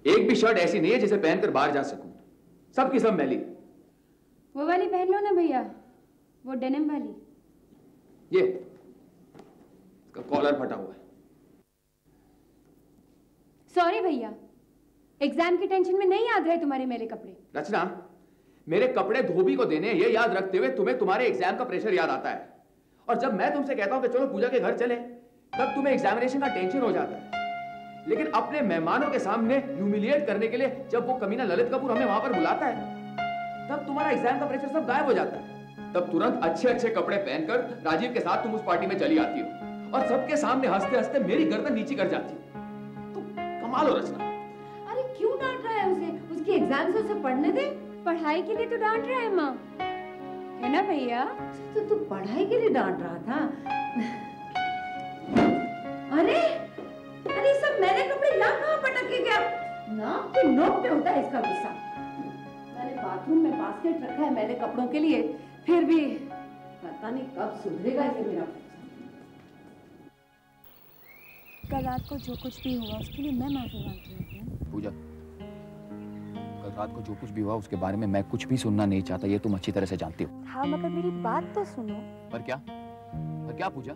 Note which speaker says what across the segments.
Speaker 1: एक भी शर्ट ऐसी नहीं है जिसे पहनकर बाहर जा सकूं, सबकी सब मैली।
Speaker 2: वो वाली पहन लो ना भैया, वो डेनिम वाली।
Speaker 1: ये इसका कॉलर फटा हुआ है।
Speaker 2: सॉरी भैया, एग्जाम की टेंशन में नहीं याद रहे तुम्हारे मेले कपड़े।
Speaker 1: रचना, मेरे कपड़े धोबी को देने ये याद रखते हुए तुम्हें तुम्हारे एग्जाम का प्रेशर याद आता है, और जब मैं तुमसे कहता हूं कि चलो पूजा के घर चले, तब तुम्हें एग्जामिनेशन का टेंशन हो जाता है। लेकिन अपने मेहमानों के सामने ह्यूमिलिएट करने के लिए जब वो कमीना ललित कपूर हमें वहां पर बुलाता है, तब तुम्हारा एग्जाम का प्रेशर सब गायब हो जाता है। तब तुरंत अच्छे अच्छे कपड़े पहनकर राजीव के साथ तुम उस पार्टी में चली आती हो और सबके सामने हंसते हंसते मेरी गर्दन नीची कर जाती हो। तुम कमाल हो रचना।
Speaker 2: अरे क्यों डांट रहा है उसे? उसकी एग्जाम से उसे पढ़ने दे। पढ़ाई के लिए तो डांट रहा है माँ, है ना भैया?
Speaker 3: तो तू पढ़ाई के लिए डांट रहा था? अरे अरे सब मैंने कपड़े यहाँ कहाँ पटक के गया? नाक के नोक पे होता है इसका गुस्सा। मैंने बाथरूम में बास्केट रखा है मैंने कपड़ों के लिए, फिर भी पता नहीं कब सुधरेगा इसे मेरा।
Speaker 2: कल रात को जो कुछ भी हुआ उसके लिए मैं माफी मांगती हूँ।
Speaker 1: पूजा, कल रात को जो कुछ भी हुआ उसके बारे में मैं कुछ भी सुनना नहीं चाहता, ये तुम अच्छी तरह से जानती हो।
Speaker 2: हाँ मगर मेरी बात तो सुनो।
Speaker 1: पर क्या? पर क्या पूजा?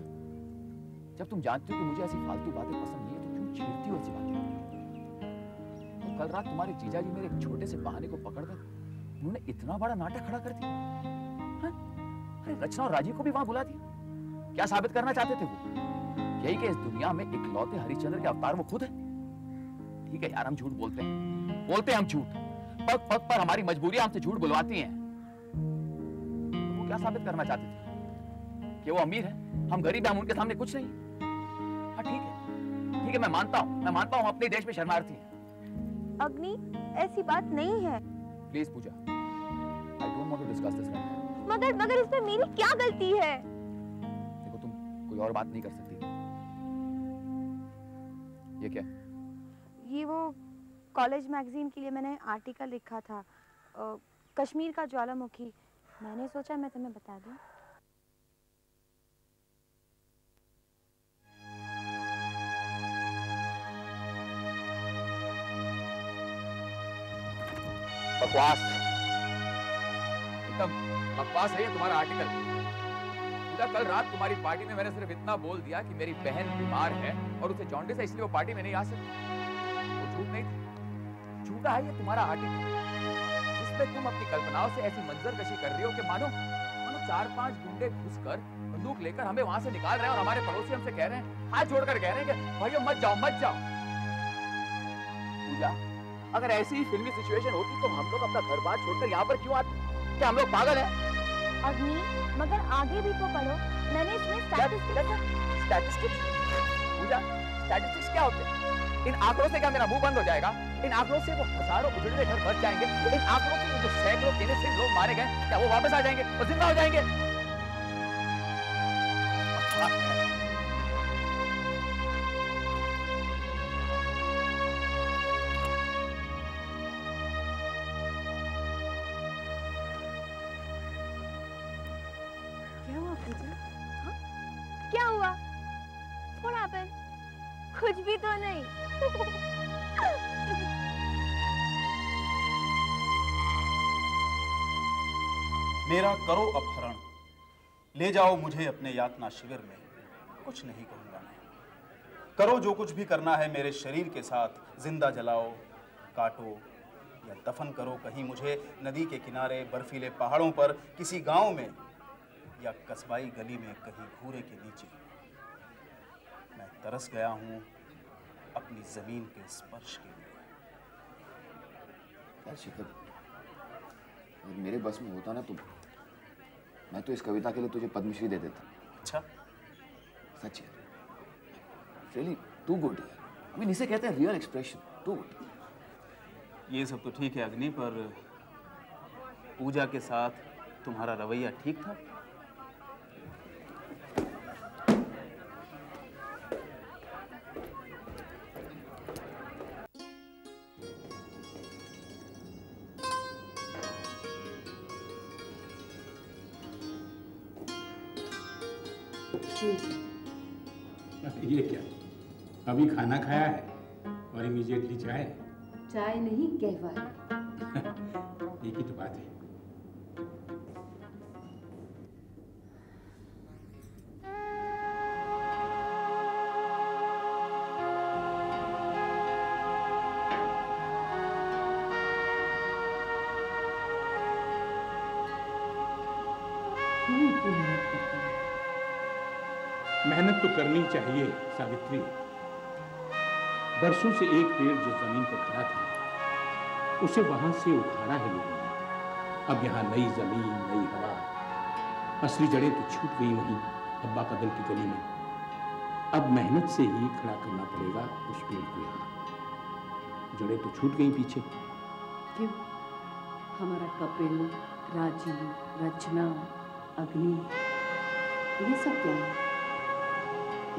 Speaker 1: जब तुम जानती हो कि मुझे ऐसी फालतू बातें पसंद नहीं है तो क्यों छेड़ती हो ऐसी बातें? तो कल रात तुम्हारे जीजा जी मेरे एक छोटे से बहाने को पकड़कर उन्होंने इतना बड़ा नाटक खड़ा कर दिया। हाँ? अरे रचना और राजीव को भी वहां बुला दिया। क्या साबित करना चाहते थे वो? यही कि इस दुनिया में इकलौते हरिश्चंद्र के अवतार वो खुद है। ठीक है यार, हम झूठ बोलते हैं हम झूठ। पग पग पर हमारी मजबूरियां हमसे झूठ बुलवाती हैं। वो क्या साबित करना चाहते थे? कि वो अमीर है, हम गरीब हैं, हम उनके सामने कुछ नहीं। हाँ ठीक है, मैं मानता हूँ अपने देश में शरणार्थी है।
Speaker 4: अग्नि, ऐसी बात नहीं है।
Speaker 1: Please Pooja, I don't want to discuss this right now.
Speaker 4: मगर इसमें मेरी क्या गलती है?
Speaker 1: देखो, तुम कोई और बात नहीं कर सकती। ये क्या?
Speaker 4: ये वो कॉलेज मैगजीन के लिए मैंने आर्टिकल लिखा था, कश्मीर का ज्वालामुखी। मैंने सोचा मैं तुम्हें बता दूं।
Speaker 1: बकवास, एकदम बकवास है ये तुम्हारा आर्टिकल। पूजा, कल रात तुम्हारी पार्टी में मैंने सिर्फ इतना बोल दिया कि मेरी बहन बीमार है और उसे जॉन्डिस है, इसलिए वो पार्टी में नहीं आ सकती। वो झूठ नहीं था, झूठा है ये तुम्हारा आर्टिकल, जिसमें तुम अपनी कल्पनाओं से ऐसी मंजरकशी कर रही हो कि मानो 4-5 गुंडे घुसकर बंदूक लेकर हमें वहां से निकाल रहे हैं और हमारे पड़ोसी हमसे कह रहे हैं, हाथ जोड़कर कह रहे हैं कि भाइयों मत जाओ। पूजा, अगर ऐसी ही फिल्मी सिचुएशन होती तो हम लोग अपना घर बार छोड़कर यहाँ पर क्यों आते? क्या हम लोग पागल हैं?
Speaker 4: अग्नि, मगर आगे भी तो पढ़ो। मैंने इसमें
Speaker 1: स्टैटिस्टिक्स पूजा, स्टैटिस्टिक्स क्या होते हैं? इन आंकड़ों से क्या मेरा मुंह बंद हो जाएगा? इन आंकड़ों से वो हजारों उजड़े घर बच जाएंगे? इन आंकड़ों से जो सैकड़ों innocent लोग मारे गए, क्या वो वापस आ जाएंगे और जिंदा हो जाएंगे?
Speaker 4: क्या हुआ? What happened? कुछ भी तो नहीं।
Speaker 5: मेरा करो अपहरण, ले जाओ मुझे अपने यातना शिविर में, कुछ नहीं कहूंगा मैं। करो जो कुछ भी करना है मेरे शरीर के साथ, जिंदा जलाओ, काटो या दफन करो कहीं मुझे नदी के किनारे, बर्फीले पहाड़ों पर, किसी गांव में या कस्बाई गली में कहीं घूरे के नीचे। मैं तरस गया हूं अपनी जमीन के स्पर्श के लिए।
Speaker 1: यार शिखर, अगर मेरे बस में होता ना तो मैं तो इस कविता के लिए तुझे पद्मश्री दे देता।
Speaker 5: अच्छा?
Speaker 1: सच है, really too good. I mean इसे कहते हैं रियल एक्सप्रेशन, टू गुड।
Speaker 5: ये सब तो ठीक है अग्नि, पर पूजा के साथ तुम्हारा रवैया ठीक था?
Speaker 6: ये क्या, अभी खाना खाया है और इमीडिएटली चाय?
Speaker 3: चाय नहीं कहवा है।
Speaker 6: एक ही तो बात है।
Speaker 3: क्यों इतनी मेहनत करते हैं?
Speaker 6: मेहनत तो करनी चाहिए सावित्री। बरसों से एक पेड़ जो जमीन पर खड़ा था उसे वहां से उखाड़ा है लोगों ने। अब यहाँ नई जमीन, नई हवा, असली जड़ें तो छूट गई वहीं अब्बा कदल की गली में। अब मेहनत से ही खड़ा करना पड़ेगा उस पेड़ को यहाँ। जड़ें तो छूट गई पीछे।
Speaker 3: क्यों? हमारा कपिल, राजीव, रचना, अग्नि, ये सब क्या है?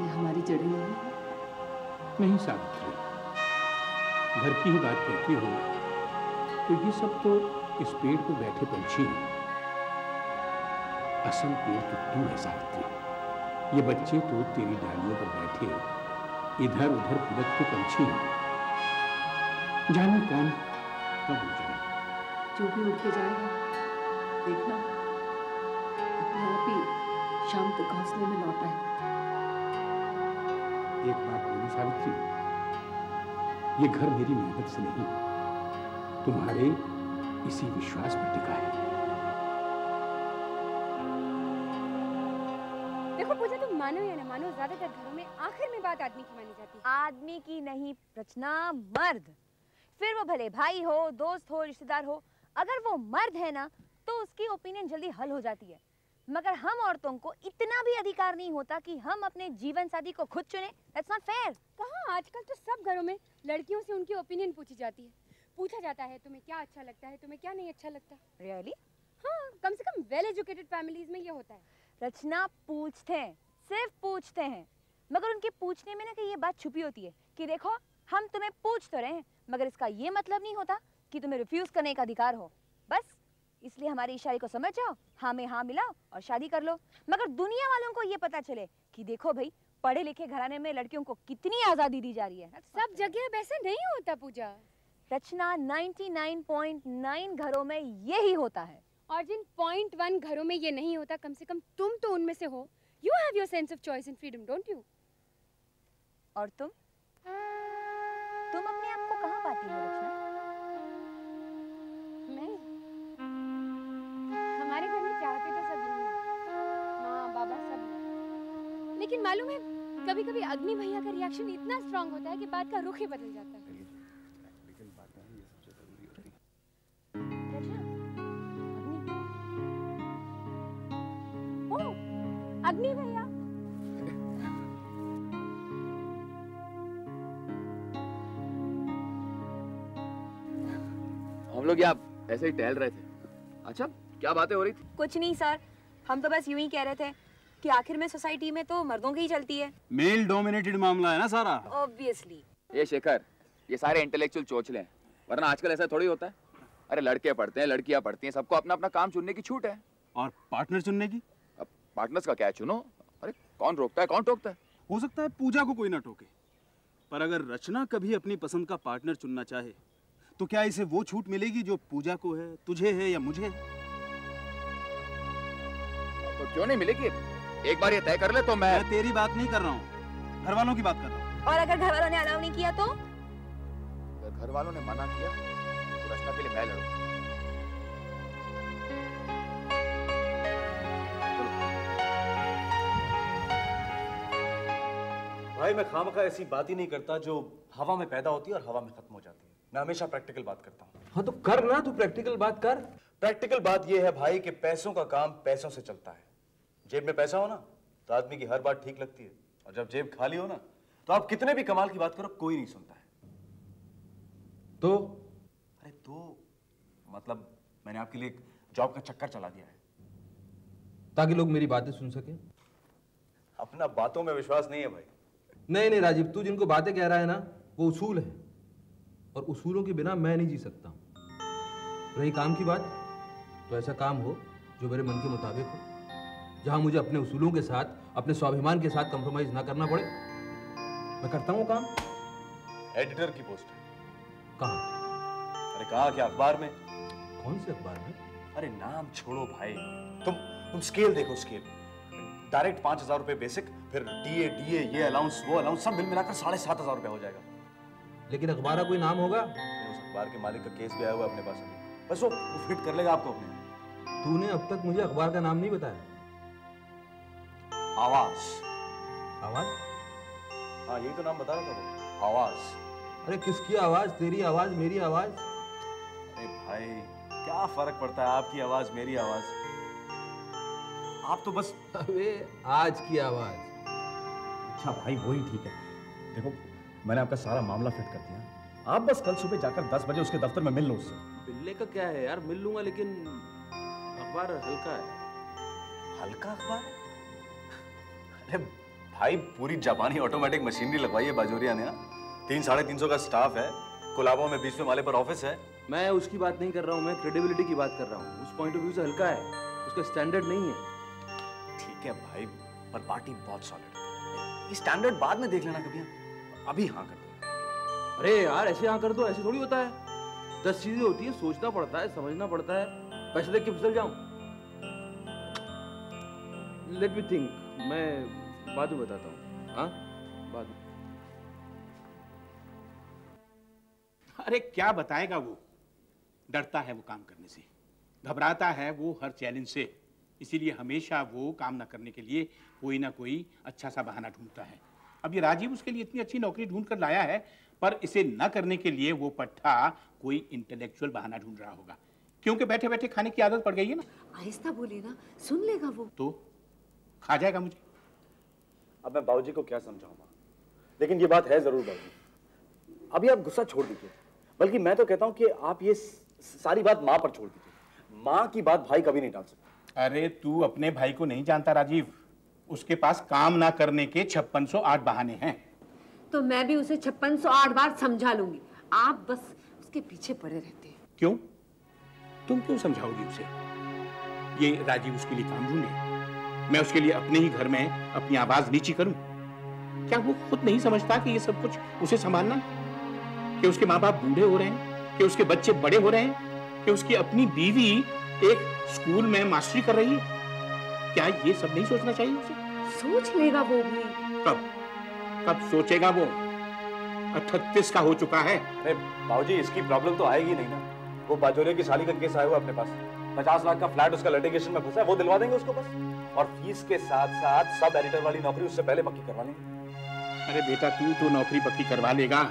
Speaker 3: ये हमारी जड़ें नहीं है?
Speaker 6: नहीं सावित्री, घर की ही बात कहती हो तो ये सब तो इस पेड़ पर बैठे पंछी हैं। असल पेड़ तो तू है सावित्री। ये बच्चे तो तेरी डालियों पर बैठे इधर उधर फुदकते पंछी हैं। जाने कौन कब उड़ जाए।
Speaker 3: जो भी उड़ के जाएगा देखना अपने आप ही शाम तक घोंसले में लौटा है।
Speaker 6: एक बात बोलूं सावित्री, ये घर मेरी मेहनत से नहीं तुम्हारे इसी विश्वास पर टिका है।
Speaker 2: देखो पूजा, तुम मानो या न मानो, ज्यादातर घरों में आखिर में बात आदमी की मानी जाती है।
Speaker 4: आदमी की नहीं रचना, मर्द। फिर वो भले भाई हो, दोस्त हो, रिश्तेदार हो, अगर वो मर्द है ना तो उसकी ओपिनियन जल्दी हल हो जाती है। मगर हम औरतों को इतना भी अधिकार नहीं होता कि हम अपने जीवन साथी को खुद चुने। That's not fair.
Speaker 2: कहाँ, आजकल तो सब घरों में लड़कियों से उनकी ओपिनियन पूछी जाती है। पूछा जाता है तुम्हें क्या अच्छा लगता है, तुम्हें क्या नहीं अच्छा लगता।
Speaker 4: रियली?
Speaker 2: हाँ, कम से कम वेल एजुकेटेड फैमिलीज में ये होता है।
Speaker 4: रचना, पूछते हैं, सिर्फ पूछते हैं, मगर उनके पूछने में ना कि ये बात छुपी होती है कि देखो हम तुम्हें पूछ तो रहे हैं मगर इसका ये मतलब नहीं होता कि तुम्हें रिफ्यूज करने का अधिकार हो। बस इसलिए हमारे इशारे को समझ जाओ, हाँ में हाँ मिलाओ और शादी कर लो। मगर दुनिया वालों को ये पता चले कि देखो भाई, पढ़े लिखे घराने में लड़कियों को कितनी आजादी दी जा रही है।
Speaker 2: सब जगह वैसा नहीं होता पूजा।
Speaker 4: रचना, 99.9 घरों में यही होता है।
Speaker 2: और जिन 0.1 घरों में ये नहीं होता, कम से कम तुम तो उनमें से हो। You have your sense of choice and freedom, don't you?
Speaker 4: और तुम अपने आप को कहाँ पाती हो रचना?
Speaker 2: मैं? हमारे घर में चाहते तो सब यही हैं। माँ, बाबा सब। लेकिन मालूम है, कभी-कभी अग्नि भैया का रिएक्शन इतना स्ट्रांग होता है कि बात का रुख ही बदल जाता है। अग्नि भैया,
Speaker 1: हम लोग यहाँ ऐसे ही टहल रहे थे। अच्छा, क्या बातें हो रही थी?
Speaker 4: कुछ नहीं सर, हम तो बस यूं ही कह रहे थे कि आखिर में सोसाइटी में तो मर्दों की ही चलती है।
Speaker 5: मेल डोमिनेटेड मामला है ना सारा।
Speaker 4: ऑब्वियसली।
Speaker 1: ये शेखर, ये सारे इंटेलेक्चुअल चोचले हैं, वरना आजकल ऐसा थोड़ी होता है। अरे लड़के पढ़ते हैं, लड़कियां पढ़ती हैं, सबको अपना अपना काम चुनने की छूट है।
Speaker 5: और पार्टनर चुनने की?
Speaker 1: अब पार्टनर्स का क्या चुनो? अरे कौन रोकता है, कौन टोकता है?
Speaker 5: हो सकता है पूजा को कोई ना टोके, पर अगर रचना कभी अपनी पसंद का पार्टनर चुनना चाहे तो क्या इसे वो छूट मिलेगी जो पूजा को है, तुझे है या मुझे?
Speaker 1: तो क्यों नहीं मिलेगी? एक बार ये तय कर ले तो मैं
Speaker 5: तेरी बात नहीं कर रहा हूँ, घर वालों की बात कर रहा हूँ।
Speaker 4: और अगर घर वालों ने अलाउ नहीं किया तो?
Speaker 1: अगर घर वालों ने मना किया तो रचना के लिए मैं लड़ूंगा।
Speaker 7: भाई मैं खामखा ऐसी बात ही नहीं करता जो हवा में पैदा होती है और हवा में खत्म हो जाती है। मैं हमेशा प्रैक्टिकल बात करता हूँ।
Speaker 8: हाँ तो कर ना, तू प्रैक्टिकल बात कर।
Speaker 7: प्रैक्टिकल बात यह है भाई कि पैसों का काम पैसों से चलता है। जेब में पैसा हो ना तो आदमी की हर बात ठीक लगती है, और जब जेब खाली हो ना तो आप कितने भी कमाल की बात करो कोई नहीं सुनता है।
Speaker 8: तो
Speaker 7: अरे तो मतलब मैंने आपके लिए एक जॉब का चक्कर चला दिया है
Speaker 8: ताकि लोग मेरी बातें सुन सके।
Speaker 7: अपना बातों में विश्वास नहीं है भाई।
Speaker 8: नहीं नहीं राजीव, तू जिनको बातें कह रहा है ना वो उसूल है, और उसूलों के बिना मैं नहीं जी सकता। रही काम की बात, तो ऐसा काम हो जो मेरे मन के मुताबिक हो, जहां मुझे अपने उसूलों के साथ, अपने स्वाभिमान के साथ कंप्रोमाइज ना करना पड़े। मैं करता हूँ काम।
Speaker 7: एडिटर की पोस्ट है।
Speaker 8: कहाँ?
Speaker 7: अरे कहा क्या अखबार में?
Speaker 8: कौन से अखबार में?
Speaker 7: अरे नाम छोड़ो भाई, तुम स्केल देखो, स्केल डायरेक्ट 5,000 रुपए बेसिक, फिर डीए ये अलाउंस वो अलाउंस सब मिल मिलाकर 7,500 रुपए हो जाएगा।
Speaker 8: लेकिन अखबार का कोई नाम होगा?
Speaker 7: उस अखबार के मालिक का केस भी आया हुआ अपने पास अभी, बस वो फिट कर लेगा आपको अपने।
Speaker 8: तूने अब तक मुझे अखबार का नाम नहीं बताया।
Speaker 7: आवाज।
Speaker 8: आवाज?
Speaker 7: हाँ यही तो नाम बता रहा था वो, आवाज।
Speaker 8: अरे किसकी आवाज? तेरी आवाज, मेरी आवाज?
Speaker 7: अरे भाई क्या फर्क पड़ता है, आपकी आवाज मेरी आवाज, आप तो बस।
Speaker 8: अबे आज की आवाज।
Speaker 7: अच्छा भाई वही ठीक है, देखो मैंने आपका सारा मामला फिट कर दिया, आप बस कल सुबह जाकर 10 बजे उसके दफ्तर में मिल लो उससे।
Speaker 8: मिलने का क्या है यार, मिल लूंगा, लेकिन अखबार हल्का है।
Speaker 7: हल्का अखबार? अरे भाई पूरी जापानी ऑटोमेटिक मशीनरी लगवाई है बाजोरिया ने, 300-350 का स्टाफ है, कोलाबो में 20वें माले पर ऑफिस है।
Speaker 8: मैं उसकी बात नहीं कर रहा हूँ, मैं क्रेडिबिलिटी की बात कर रहा हूँ। उस पॉइंट ऑफ व्यू से हल्का है, उसका स्टैंडर्ड नहीं है।
Speaker 7: ठीक है भाई, पर पार्टी बहुत सॉलिड है, ये स्टैंडर्ड बाद में देख लेना कभी, अभी हाँ कर दो।
Speaker 8: अरे यार ऐसे हाँ कर दो, ऐसे थोड़ी होता है। 10 चीजें होती है, सोचना पड़ता है, समझना पड़ता है। पैसे देख के फिसल जाऊं? लेट मी थिंक, मैं बाद में बताता हूँ। हाँ बाद में।
Speaker 6: अरे क्या बताएगा वो, डरता है वो काम करने से, घबराता है वो हर चैलेंज से, इसीलिए हमेशा वो काम ना करने के लिए कोई ना कोई अच्छा सा बहाना ढूंढता है। अब ये राजीव उसके लिए इतनी अच्छी नौकरी ढूंढ कर लाया है, पर इसे न करने के लिए वो पट्टा कोई इंटेलेक्चुअल बहाना ढूंढ रहा होगा, क्योंकि बैठे बैठे खाने की आदत पड़ गई है ना।
Speaker 3: आहिस्ता बोले ना, सुन लेगा वो।
Speaker 6: तो खा जाएगा मुझे।
Speaker 7: अब मैं बाबूजी को क्या समझाऊंगा, लेकिन ये बात है जरूर बाबूजी, अभी आप गुस्सा छोड़ दीजिए, बल्कि मैं तो कहता हूं कि आप ये सारी बात माँ पर छोड़ दीजिए, माँ की बात भाई कभी नहीं टाल सकता।
Speaker 6: अरे तू अपने भाई को नहीं जानता राजीव, उसके पास काम ना करने के 5608 बहाने हैं।
Speaker 3: तो मैं भी उसे 5608 बार समझा लूंगी, आप बस उसके पीछे पड़े रहते हैं।
Speaker 6: क्यों? तुम क्यों समझाओगी उसे? ये राजीव उसके लिए काम ढूंढे, मैं उसके लिए अपने ही घर में अपनी आवाज नीची करूं? क्या वो खुद नहीं समझता कि ये सब कुछ उसे संभालना, कि उसके माँ बाप बूढ़े हो रहे हैं, कि उसके बच्चे बड़े हो रहे हैं, कि उसकी अपनी बीवी एक स्कूल में मास्टरी कर रही है? क्या ये सब नहीं सोचना चाहिए उसे?
Speaker 3: सोच लेगा वो भी।
Speaker 6: कब सोचेगा वो? 38 का हो चुका है।
Speaker 7: अरे बाबूजी इसकी प्रॉब्लम तो आएगी नहीं ना, वो बाजोरिया की साली का केस आया हुआ अपने पास, 50 लाख का फ्लैट उसका लिटिगेशन में फंसा है, वो दिलवा देंगे उसको बस, और फीस के साथ साथ सब एडिटर वाली नौकरी उससे पहले पक्की करवा लेंगे।
Speaker 6: अरे बेटा तू तो नौकरी पक्की करवा लेगा,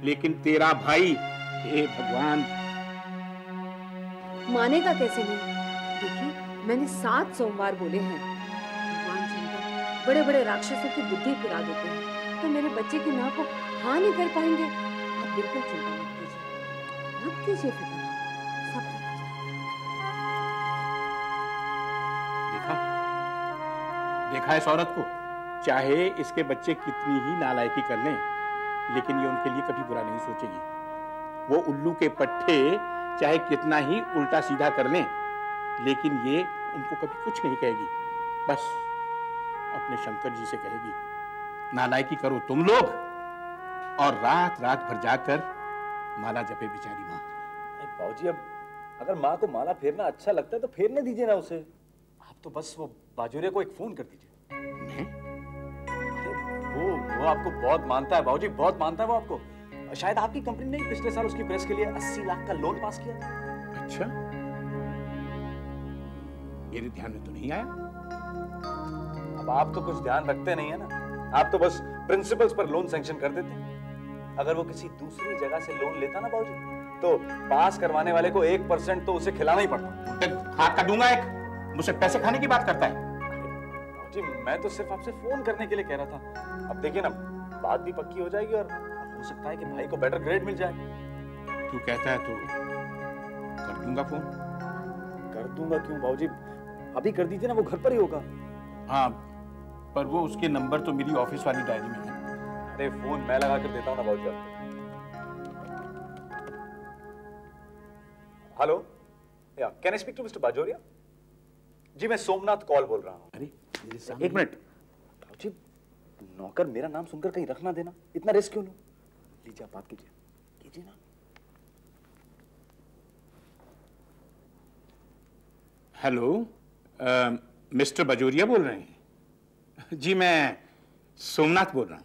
Speaker 6: लेकिन तेरा भाई, हे भगवान,
Speaker 3: मानेगा कैसे नहीं? देखिए मैंने 7 सोमवार बोले हैं, भगवान जी बड़े बड़े राक्षसों की बुद्धि फिरा देते हैं, तो मेरे बच्चे की माँ को हाँ नहीं कर पाएंगे। आप बिल्कुल चिंता मत कीजिए फिक्र, सब ठीक हो
Speaker 6: देखा देखा इस औरत को, चाहे इसके बच्चे कितनी ही नालायकी कर लें, लेकिन ये उनके लिए कभी बुरा नहीं सोचेगी। वो उल्लू के पट्टे चाहे कितना ही उल्टा सीधा कर लें, लेकिन ये उनको कभी कुछ नहीं कहेगी, बस अपने शंकर जी से कहेगी, नालायकी करो तुम लोग, और रात रात भर जाकर माला जपे बेचारी माँ।
Speaker 7: बाबूजी अब अगर माँ को माला फेरना अच्छा लगता है तो फेरने दीजिए ना उसे, आप तो बस वो बाजोरिया को एक फोन कर दीजिए। वो आपको बहुत मानता है बाबूजी, बहुत मानता है वो आपको, शायद आपकी कंपनी ने पिछले साल उसकी प्रेस के लिए 80 लाख का लोन पास किया था।
Speaker 6: अच्छा, मेरे ध्यान में तो नहीं आया।
Speaker 7: अब आप तो कुछ ध्यान रखते नहीं है ना, आप तो बस प्रिंसिपल्स पर लोन सैंक्शन कर देते। अगर वो किसी दूसरी जगह से लोन लेता ना बाबूजी, तो पास करवाने वाले को 1% तो उसे खिलाना ही पड़ता।
Speaker 6: हाथ का दूंगा एक, मुझसे पैसे खाने की बात करता है।
Speaker 7: जी मैं तो सिर्फ आपसे फोन करने के लिए कह रहा था, अब देखिए ना बात भी पक्की हो जाएगी और हो सकता है कि भाई को बेटर ग्रेड मिल जाए।
Speaker 6: तू कहता है तो कर दूंगा फोन।
Speaker 7: कर दूंगा क्यों बाबूजी, अभी कर दीजिए ना, वो घर पर ही होगा।
Speaker 6: हाँ, पर वो उसके नंबर तो मेरी ऑफिस वाली डायरी में है।
Speaker 7: अरे फोन मैं लगा कर देता हूँ ना बाबूजी आपको। Hello, yeah can I speak to mister Bajoria? जी मैं सोमनाथ कॉल बोल रहा हूँ।
Speaker 6: अरे
Speaker 7: एक मिनट बाबूजी, नौकर मेरा नाम सुनकर कहीं रख ना देना, इतना रिस्क क्यों लूं? लीजिए आप बात कीजिए ना।
Speaker 6: हेलो, मिस्टर बजोरिया बोल रहे हैं? जी मैं सोमनाथ बोल रहा हूँ,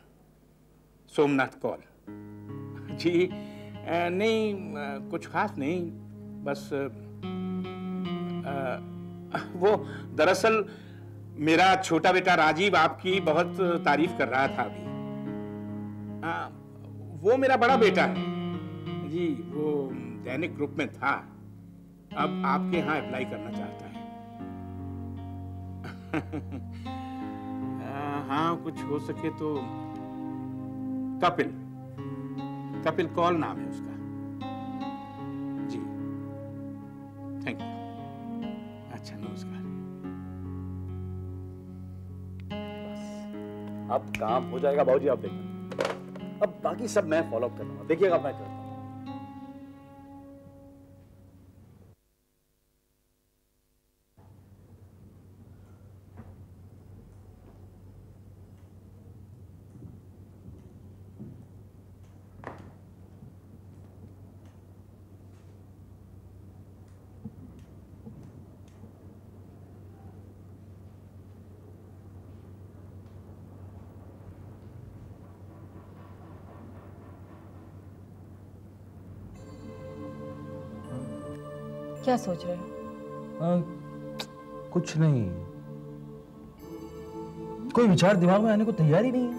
Speaker 6: सोमनाथ कौल। जी नहीं, कुछ खास नहीं, बस वो दरअसल मेरा छोटा बेटा राजीव आपकी बहुत तारीफ कर रहा था अभी। वो मेरा बड़ा बेटा है जी, वो दैनिक ग्रुप में था, अब आपके यहाँ अप्लाई करना चाहता है। हाँ, कुछ हो सके तो कपिल, कपिल कौल नाम है उसका। जी थैंक यू। अच्छा नमस्कार।
Speaker 7: अब काम हो जाएगा बाबूजी, आप देखना। अब बाकी सब मैं फॉलो अप कर लूंगा, देखिएगा मैं करता हूँ।
Speaker 4: क्या सोच रहे हो?
Speaker 8: कुछ नहीं, कोई विचार दिमाग में आने को तैयार ही नहीं है।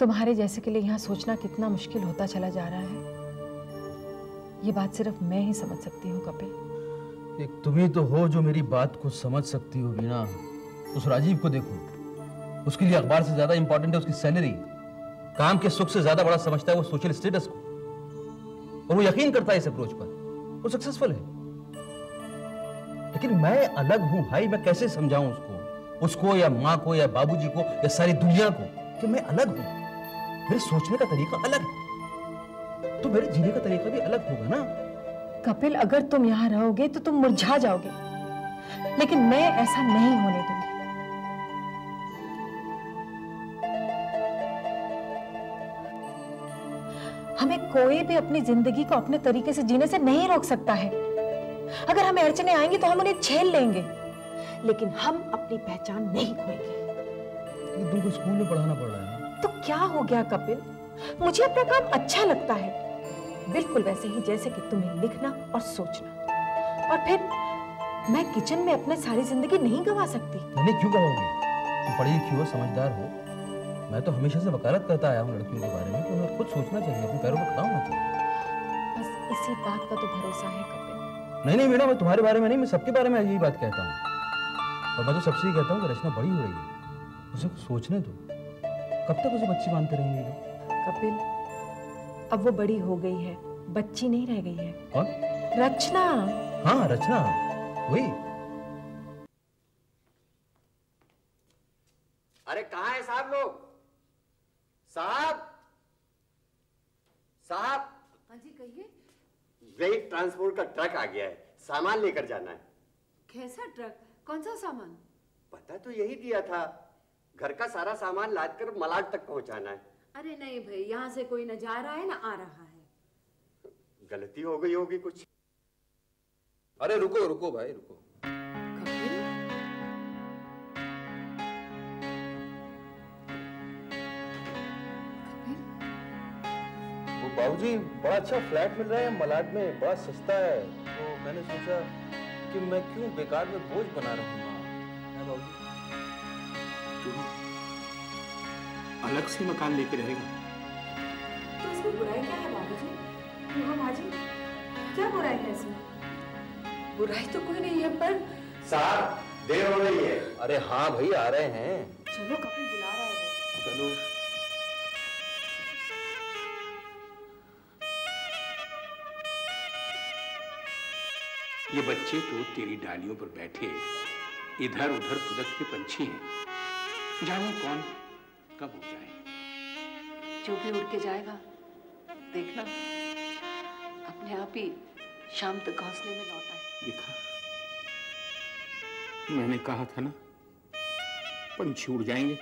Speaker 4: तुम्हारे जैसे के लिए यहाँ सोचना कितना मुश्किल होता चला जा रहा है, ये बात सिर्फ मैं ही समझ सकती हूँ कपिल।
Speaker 8: एक तुम ही तो हो जो मेरी बात को समझ सकती हो वीणा। उस राजीव को देखो, उसके लिए अखबार से ज्यादा इंपॉर्टेंट है उसकी सैलरी। काम के सुख से ज्यादा बड़ा समझता है वो सोशल स्टेटस को, और वो यकीन करता है इस अप्रोच पर, वो सक्सेसफुल है। लेकिन मैं अलग हूं भाई, मैं कैसे समझाऊं उसको या माँ को या बाबूजी को या सारी दुनिया को कि मैं अलग हूं, मेरे सोचने का तरीका अलग है, तो मेरे जीने का तरीका भी अलग होगा ना।
Speaker 4: कपिल, अगर तुम यहाँ रहोगे तो तुम मुरझा जाओगे, लेकिन मैं ऐसा नहीं होने दूंगी। हमें कोई भी अपनी जिंदगी को अपने तरीके से जीने से नहीं रोक सकता है। अगर हमें अड़चने आएंगी तो हम उन्हें झेल लेंगे, लेकिन हम अपनी पहचान नहीं खोएंगे।
Speaker 8: तुमको स्कूल में पढ़ाना पड़ रहा है
Speaker 4: तो क्या हो गया कपिल, मुझे अपना काम अच्छा लगता है, बिल्कुल वैसे ही जैसे कि तुम्हें लिखना और सोचना। और फिर मैं किचन में अपने सारी जिंदगी नहीं गंवा सकती।
Speaker 8: नहीं, क्यों गंवाओगी? तुम पढ़ी लिखी हो, समझदार हो। मैं तो हमेशा से वकालत करता आया हूँ लड़कियों के बारे में, तो उन्हें खुद सोचना चाहिए, अपने पैरों पर खड़ा होना चाहिए।
Speaker 4: बस इसी बात का तो भरोसा है कपिल।
Speaker 8: नहीं बेटा, मैं तुम्हारे बारे में नहीं, मैं सबके बारे में यही बात कहता हूँ। और मैं तो सबसे ही कहता हूँ कि रचना बड़ी हो रही है, उसे कुछ सोचने दो। कब तक उसे बच्ची मानते रहेंगे लोग?
Speaker 4: कपिल, अब वो बड़ी हो गई है, बच्ची नहीं रह गई है।
Speaker 8: कौन?
Speaker 4: रचना।
Speaker 8: हाँ रचना, वही।
Speaker 9: अरे कहाँ है साहब लोग? साहब साहब।
Speaker 3: हाँ जी कहिए।
Speaker 9: वेट ट्रांसपोर्ट का ट्रक आ गया है, सामान लेकर जाना है।
Speaker 3: कैसा ट्रक? कौन सा सामान?
Speaker 9: पता तो यही दिया था, घर का सारा सामान लाद कर मलाड तक पहुंचाना है।
Speaker 3: अरे नहीं भाई, यहाँ से कोई न जा रहा है ना आ रहा है।
Speaker 9: गलती हो गई होगी कुछ।
Speaker 8: अरे रुको रुको भाई रुको। बाबूजी बड़ा अच्छा फ्लैट मिल रहा है मलाड में, बड़ा सस्ता है, तो मैंने सोचा कि मैं क्यों बेकार में बोझ बना रहूंगा। बाबूजी
Speaker 6: तू अलग से मकान लेके रहेगा?
Speaker 3: तो इसमें बुराई क्या है बाबूजी? क्यों माजी, क्या बुराई है इसमें? बुराई तो कोई नहीं है, पर
Speaker 9: साहब देर हो रही है।
Speaker 8: अरे हाँ भाई आ रहे हैं।
Speaker 3: चलो कपिल बुला रहा है।
Speaker 8: चलो।
Speaker 6: ये बच्चे तो तेरी डालियों पर बैठे इधर उधर फुदक के पंछी हैं, जाने कौन कब उड़ जाए।
Speaker 3: जो भी उड़ के जाएगा देखना अपने आप ही शाम तक घोंसले में लौट आए।
Speaker 6: देखा, मैंने कहा था ना, पंछी उड़ जाएंगे।